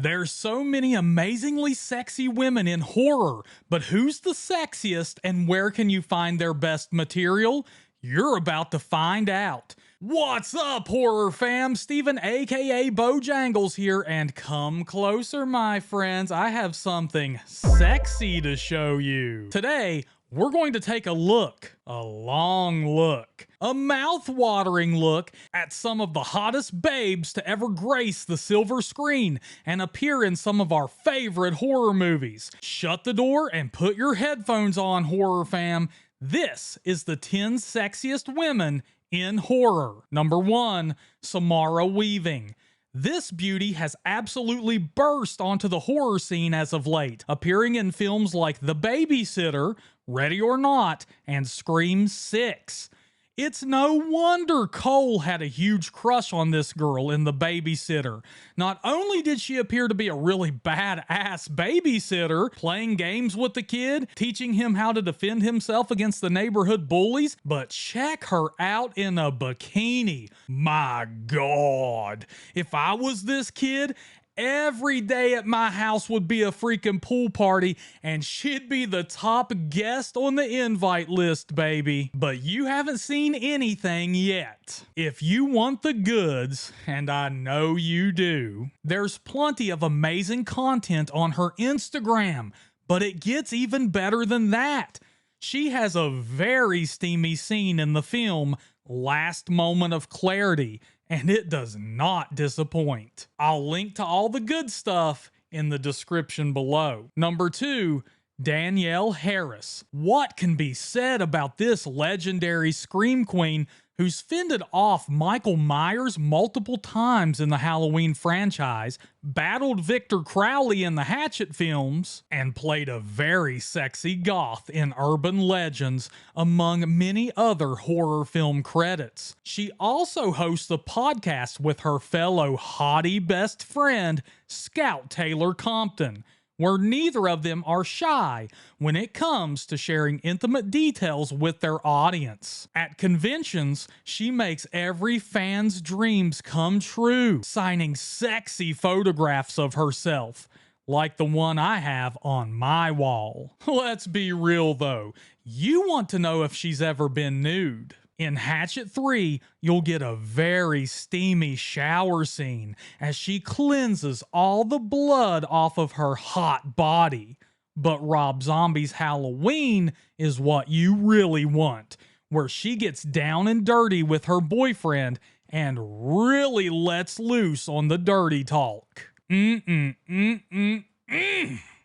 There's so many amazingly sexy women in horror, but who's the sexiest and where can you find their best material? You're about to find out. What's up, horror fam? Steven, AKA Bojangles here, and come closer, my friends. I have something sexy to show you. Today, we're going to take a look, a long look, a mouth-watering look at some of the hottest babes to ever grace the silver screen and appear in some of our favorite horror movies. Shut the door and put your headphones on, horror fam. This is the 10 sexiest women in horror. Number 1, Samara Weaving. This beauty has absolutely burst onto the horror scene as of late, appearing in films like The Babysitter, Ready or Not, and Scream 6. It's no wonder Cole had a huge crush on this girl in The Babysitter. Not only did she appear to be a really badass babysitter, playing games with the kid, teaching him how to defend himself against the neighborhood bullies, but check her out in a bikini. My God. If I was this kid, every day at my house would be a freaking pool party, and she'd be the top guest on the invite list, baby. But you haven't seen anything yet. If you want the goods, and I know you do, there's plenty of amazing content on her Instagram, but it gets even better than that. She has a very steamy scene in the film Last Moment of Clarity, and it does not disappoint. I'll link to all the good stuff in the description below. Number 2, Danielle Harris. What can be said about this legendary scream queen who's fended off Michael Myers multiple times in the Halloween franchise, battled Victor Crowley in the Hatchet films, and played a very sexy goth in Urban Legends, among many other horror film credits. She also hosts a podcast with her fellow hottie best friend, Scout Taylor Compton, where neither of them are shy when it comes to sharing intimate details with their audience. At conventions, she makes every fan's dreams come true, signing sexy photographs of herself, like the one I have on my wall. Let's be real though, you want to know if she's ever been nude. In Hatchet 3, you'll get a very steamy shower scene as she cleanses all the blood off of her hot body. But Rob Zombie's Halloween is what you really want, where she gets down and dirty with her boyfriend and really lets loose on the dirty talk.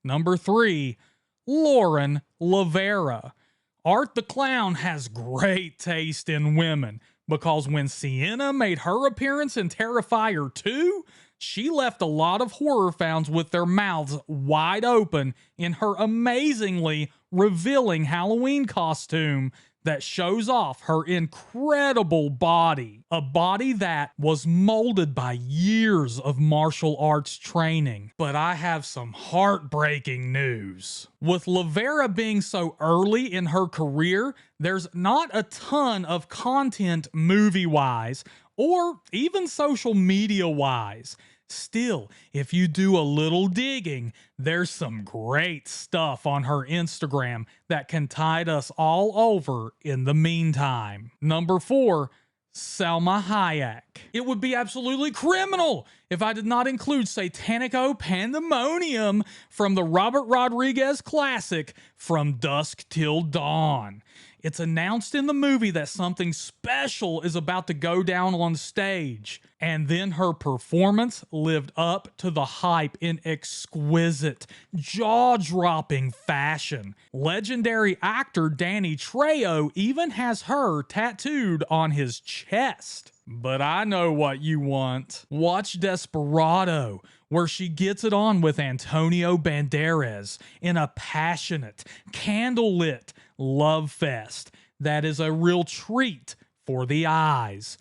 Number 3, Lauren Lavera. Art the Clown has great taste in women, because when Sienna made her appearance in Terrifier 2, she left a lot of horror fans with their mouths wide open in her amazingly revealing Halloween costume that shows off her incredible body. A body that was molded by years of martial arts training. But I have some heartbreaking news. With Lavera being so early in her career, there's not a ton of content movie-wise, or even social media-wise. Still, if you do a little digging, there's some great stuff on her Instagram that can tide us all over in the meantime. Number 4, Selma Hayek. It would be absolutely criminal if I did not include Satanico Pandemonium from the Robert Rodriguez classic From Dusk Till Dawn. It's announced in the movie that something special is about to go down on stage, and then her performance lived up to the hype in exquisite, jaw-dropping fashion. Legendary actor Danny Trejo even has her tattooed on his chest. But I know what you want. Watch Desperado, where she gets it on with Antonio Banderas in a passionate, candlelit love fest that is a real treat for the eyes.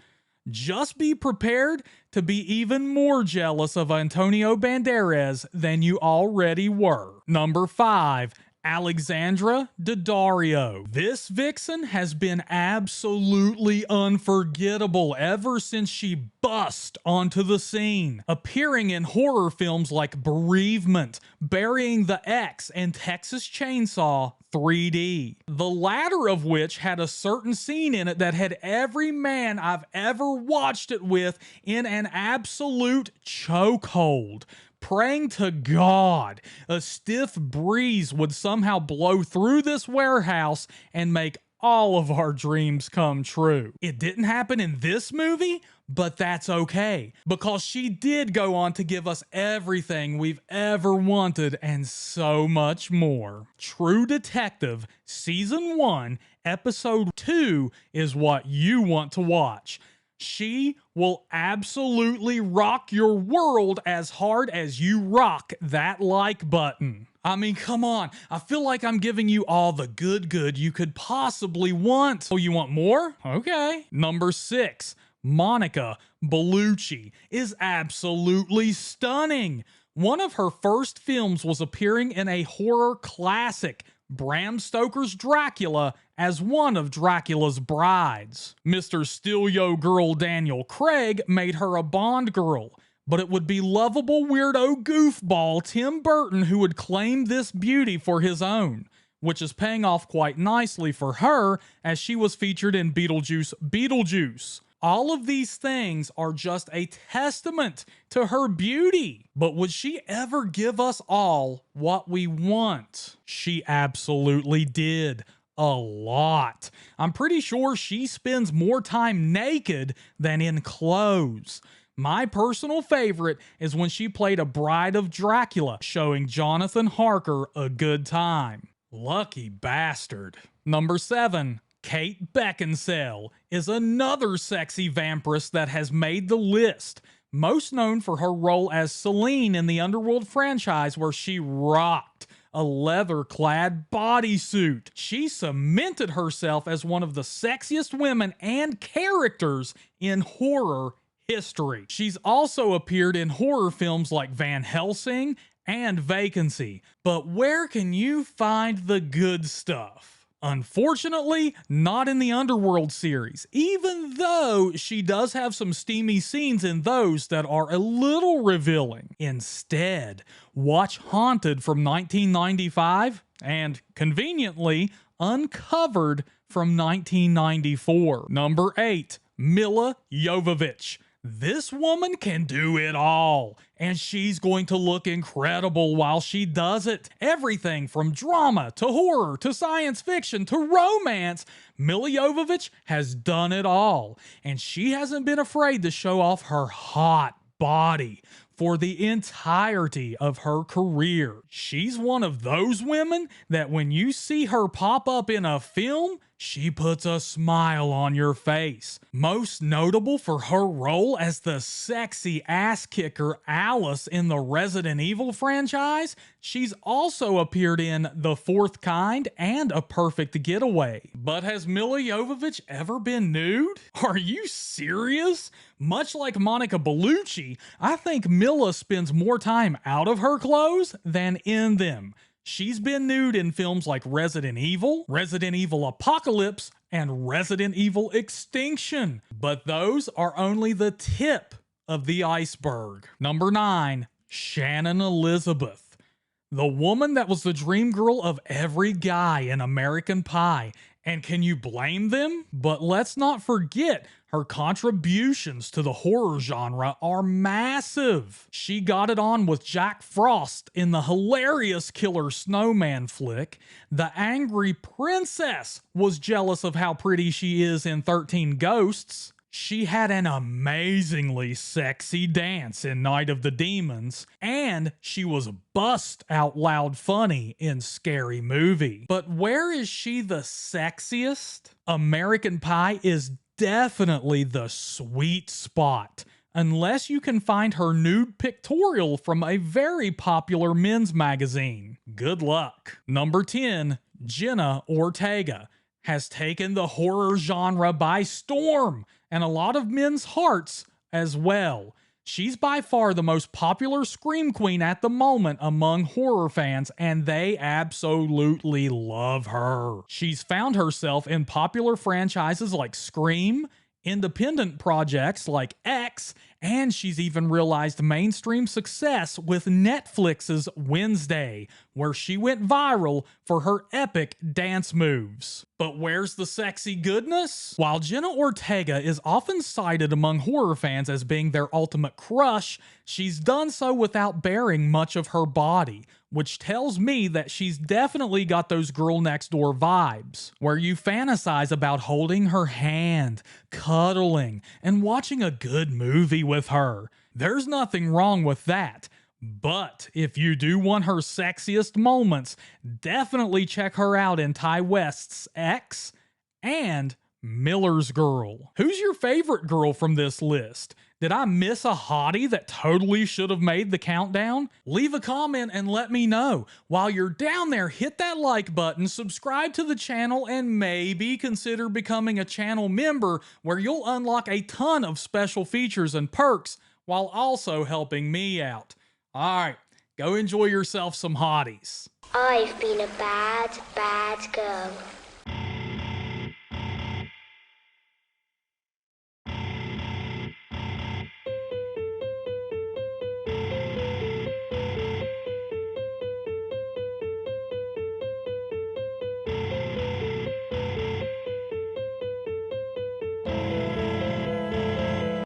Just be prepared to be even more jealous of Antonio Banderas than you already were. Number 5, Alexandra Daddario. This vixen has been absolutely unforgettable ever since she bust onto the scene, appearing in horror films like Bereavement, Burying the Ex, and Texas Chainsaw 3D. The latter of which had a certain scene in it that had every man I've ever watched it with in an absolute chokehold, praying to God a stiff breeze would somehow blow through this warehouse and make all of our dreams come true. It didn't happen in this movie, but that's okay, because she did go on to give us everything we've ever wanted and so much more. True Detective Season 1, Episode 2 is what you want to watch. She will absolutely rock your world as hard as you rock that like button. I mean, come on. I feel like I'm giving you all the good you could possibly want. Oh, you want more? Okay. Number 6, Monica Bellucci is absolutely stunning. One of her first films was appearing in a horror classic, Bram Stoker's Dracula, as one of Dracula's brides. Mr. Steal-Yo Girl Daniel Craig made her a Bond girl, but it would be lovable weirdo goofball Tim Burton who would claim this beauty for his own, which is paying off quite nicely for her as she was featured in Beetlejuice. All of these things are just a testament to her beauty. But would she ever give us all what we want? She absolutely did. A lot. I'm pretty sure she spends more time naked than in clothes. My personal favorite is when she played a bride of Dracula, showing Jonathan Harker a good time. Lucky bastard. Number 7. Kate Beckinsale is another sexy vampiress that has made the list, most known for her role as Selene in the Underworld franchise, where she rocked a leather-clad bodysuit. She cemented herself as one of the sexiest women and characters in horror history. She's also appeared in horror films like Van Helsing and Vacancy. But where can you find the good stuff? Unfortunately, not in the Underworld series, even though she does have some steamy scenes in those that are a little revealing. Instead, watch Haunted from 1995 and, conveniently, Uncovered from 1994. Number 8, Milla Jovovich. This woman can do it all, and she's going to look incredible while she does it. Everything from drama to horror to science fiction to romance, Milla Jovovich has done it all, and she hasn't been afraid to show off her hot body for the entirety of her career. She's one of those women that when you see her pop up in a film, she puts a smile on your face. Most notable for her role as the sexy ass kicker Alice in the Resident Evil franchise, she's also appeared in The Fourth Kind and A Perfect Getaway. But has Milla Jovovich ever been nude? Are you serious? Much like Monica Bellucci, I think Milla spends more time out of her clothes than in them. She's been nude in films like Resident Evil Apocalypse, and Resident Evil Extinction. But those are only the tip of the iceberg. Number 9, Shannon Elizabeth. The woman that was the dream girl of every guy in American Pie. And can you blame them? But let's not forget, her contributions to the horror genre are massive. She got it on with Jack Frost in the hilarious Killer Snowman flick. The angry princess was jealous of how pretty she is in 13 Ghosts. She had an amazingly sexy dance in Night of the Demons, and she was bust out loud funny in Scary Movie. But where is she the sexiest? American Pie is definitely the sweet spot, unless you can find her nude pictorial from a very popular men's magazine. Good luck. Number 10, Jenna Ortega has taken the horror genre by storm, and a lot of men's hearts as well. She's by far the most popular Scream Queen at the moment among horror fans, and they absolutely love her. She's found herself in popular franchises like Scream, independent projects like X, and she's even realized mainstream success with Netflix's Wednesday, where she went viral for her epic dance moves. But where's the sexy goodness? While Jenna Ortega is often cited among horror fans as being their ultimate crush, she's done so without baring much of her body, which tells me that she's definitely got those girl next door vibes, where you fantasize about holding her hand, cuddling, and watching a good movie with her. There's nothing wrong with that. But if you do want her sexiest moments, definitely check her out in Ty West's X and Miller's Girl. Who's your favorite girl from this list? Did I miss a hottie that totally should have made the countdown? Leave a comment and let me know. While you're down there, hit that like button, subscribe to the channel, and maybe consider becoming a channel member where you'll unlock a ton of special features and perks while also helping me out. Alright, go enjoy yourself some hotties. I've been a bad, bad girl.